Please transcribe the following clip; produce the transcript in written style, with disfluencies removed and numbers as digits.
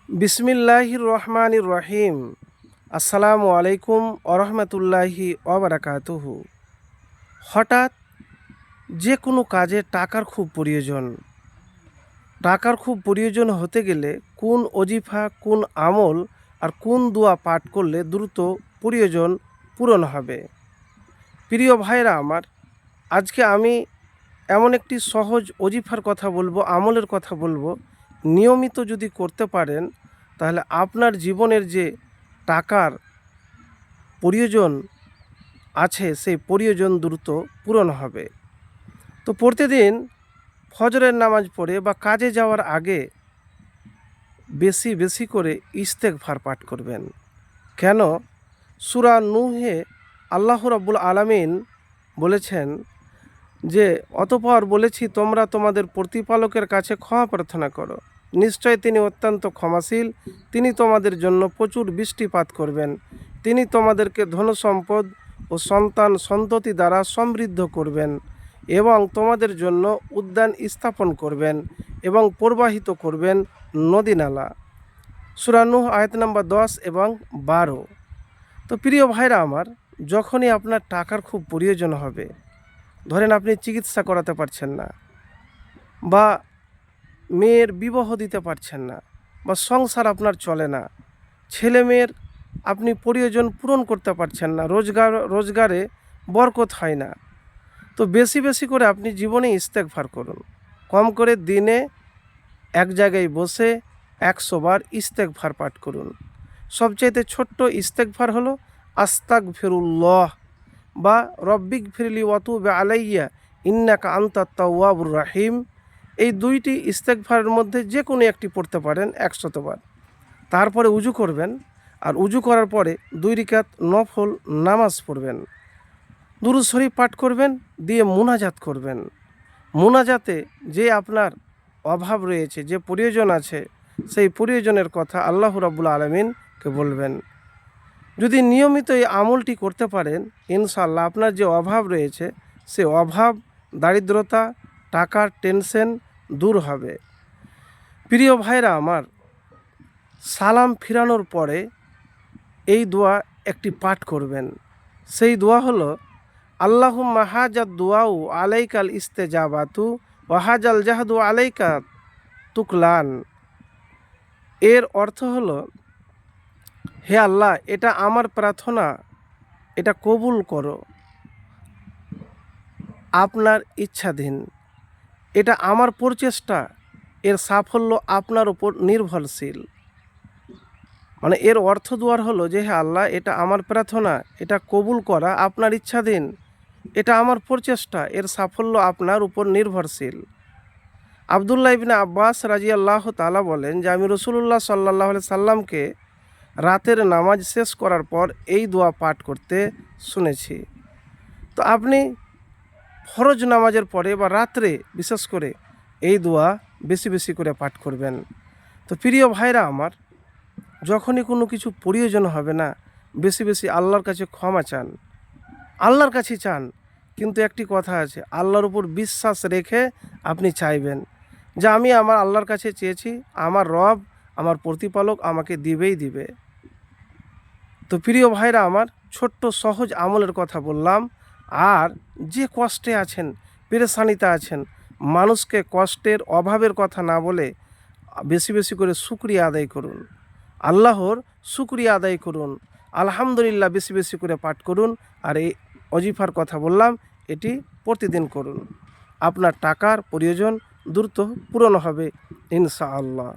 বিসমিল্লাহির রহমানির রহিম। আসসালামু আলাইকুম ওরহমতুল্লাহি ওবারাকাতুহু। হঠাৎ যে কোনো কাজে টাকার খুব প্রয়োজন। টাকার খুব প্রয়োজন হতে গেলে কোন অজিফা, কোন আমল আর কোন দোয়া পাঠ করলে দ্রুত প্রয়োজন পূরণ হবে। প্রিয় ভাইরা আমার, আজকে আমি এমন একটি সহজ অজিফার কথা বলবো, আমলের কথা বলবো। নিয়মিত যদি করতে পারেন তাহলে আপনার জীবনের যে টাকার প্রয়োজন আছে সেই প্রয়োজন দ্রুত পূরণ হবে। তো প্রতিদিন ফজরের নামাজ পড়ে বা কাজে যাওয়ার আগে বেশি বেশি করে ইস্তেগফার পাঠ করবেন। কেন? সূরা নূহে আল্লাহ রাব্বুল আলামিন বলেছেন যে, অতঃপর বলেছি তোমরা তোমাদের প্রতিপালকের কাছে ক্ষমা প্রার্থনা করো, নিশ্চয় তিনি অত্যন্ত ক্ষমাশীল। তিনি তোমাদের জন্য প্রচুর বৃষ্টিপাত করবেন। তিনি তোমাদেরকে ধনসম্পদ ও সন্তান সন্ততি দ্বারা সমৃদ্ধ করবেন এবং তোমাদের জন্য উদ্যান স্থাপন করবেন এবং প্রবাহিত করবেন নদী নালা। সূরা নূহ আয়াত নাম্বার 10 এবং 12। তো প্রিয় ভাইরা আমার, যখনই আপনার টাকার খুব প্রয়োজন হবে, ধরেন আপনি চিকিৎসা করাতে পারছেন না, বা মেয়ের বিবাহ দিতে পারছেন না, বা সংসার আপনার চলে না, ছেলে মেয়ের আপনি প্রয়োজন পূরণ করতে পারছেন না, রোজগারে বরকত হয় না, তো বেশি বেশি করে আপনি জীবনে ইস্তেগফার করুন। কম করে দিনে এক জায়গায় বসে 100 বার ইস্তেগফার পাঠ করুন। সবচাইতে ছোট্ট ইস্তেগফার হলো আস্তাগফিরুল্লাহ বা রব্বিক ফিরলি ওয়াতুব আলাইয়া ইন্নাকা আনতাত তাওয়াবুর রাহিম। এই দুইটি ইস্তেগফারের মধ্যে যে কোনো একটি পড়তে পারেন 100 বার। তারপরে উজু করবেন, আর উজু করার পরে 2 রাকাত নফল নামাজ পড়বেন, দুরূদ শরীফ পাঠ করবেন, দিয়ে মুনাজাত করবেন। মুনাজাতে যে আপনার অভাব রয়েছে, যে প্রয়োজন আছে, সেই প্রয়োজনের কথা আল্লাহ রাব্বুল আলামিনকে বলবেন। যদি নিয়মিত এই আমলটি করতে পারেন, ইনশাআল্লাহ আপনার যে অভাব রয়েছে সে অভাব, দারিদ্রতা, টাকার টেনশন দূর হবে। প্রিয় ভাইরা আমার, সালাম ফিরানোর পরে এই দোয়া একটি পাঠ করবেন। সেই দোয়া হলো আল্লাহুম্মা হাজাত দুআউ আলাইকাল ইস্তেজাবাতু ওয়া হাজাল জাহদু আলাইকা তুকলান। এর অর্থ হলো, হে আল্লাহ, এটা আমার প্রার্থনা, এটা কবুল করো, আপনার ইচ্ছাধীন। এটা আমার প্রচেষ্টা, এর সাফল্য আপনার উপর নির্ভরশীল। মানে এর অর্থ দুয়ার হলো যে, হে আল্লাহ, এটা আমার প্রার্থনা, এটা কবুল করা আপনার ইচ্ছাধীন, এটা আমার প্রচেষ্টা, এর সাফল্য আপনার উপর নির্ভরশীল। আবদুল্লাহ ইবনে আব্বাস রাদিয়াল্লাহু তাআলা বলেন যে, আমি রাসূলুল্লাহ সাল্লাল্লাহু আলাইহি সাল্লামকে রাতের নামাজ শেষ করার পর এই দোয়া পাঠ করতে শুনেছি। তো আপনি ফরজ নামাজের পরে বা রাত্রে বিশেষ করে এই দোয়া বেশি বেশি করে পাঠ করবেন। তো প্রিয় ভাইরা আমার, যখনই কোনো কিছু প্রয়োজন হবে না, বেশি বেশি আল্লাহর কাছে ক্ষমা চান, আল্লাহর কাছে চান। কিন্তু একটি কথা আছে, আল্লাহর উপর বিশ্বাস রেখে আপনি চাইবেন যে আমি আমার আল্লাহর কাছে চেয়েছি, আমার রব, আমার প্রতিপালক আমাকে দিবেই দিবে। তো প্রিয় ভাইরা আমার, ছোট্ট সহজ আমলের কথা বললাম। আর যে কষ্টে আছেন, পেরেশানিতে আছেন, মানুষকে কষ্টের অভাবের কথা না বলে বেশি বেশি করে শুকরিয়া আদায় করুন, আল্লাহর শুকরিয়া আদায় করুন, আলহামদুলিল্লাহ বেশি বেশি করে পাঠ করুন। আর এই অজিফার কথা বললাম, এটি প্রতিদিন করুন। আপনার টাকার প্রয়োজন দ্রুত পূরণ হবে ইনশাআল্লাহ।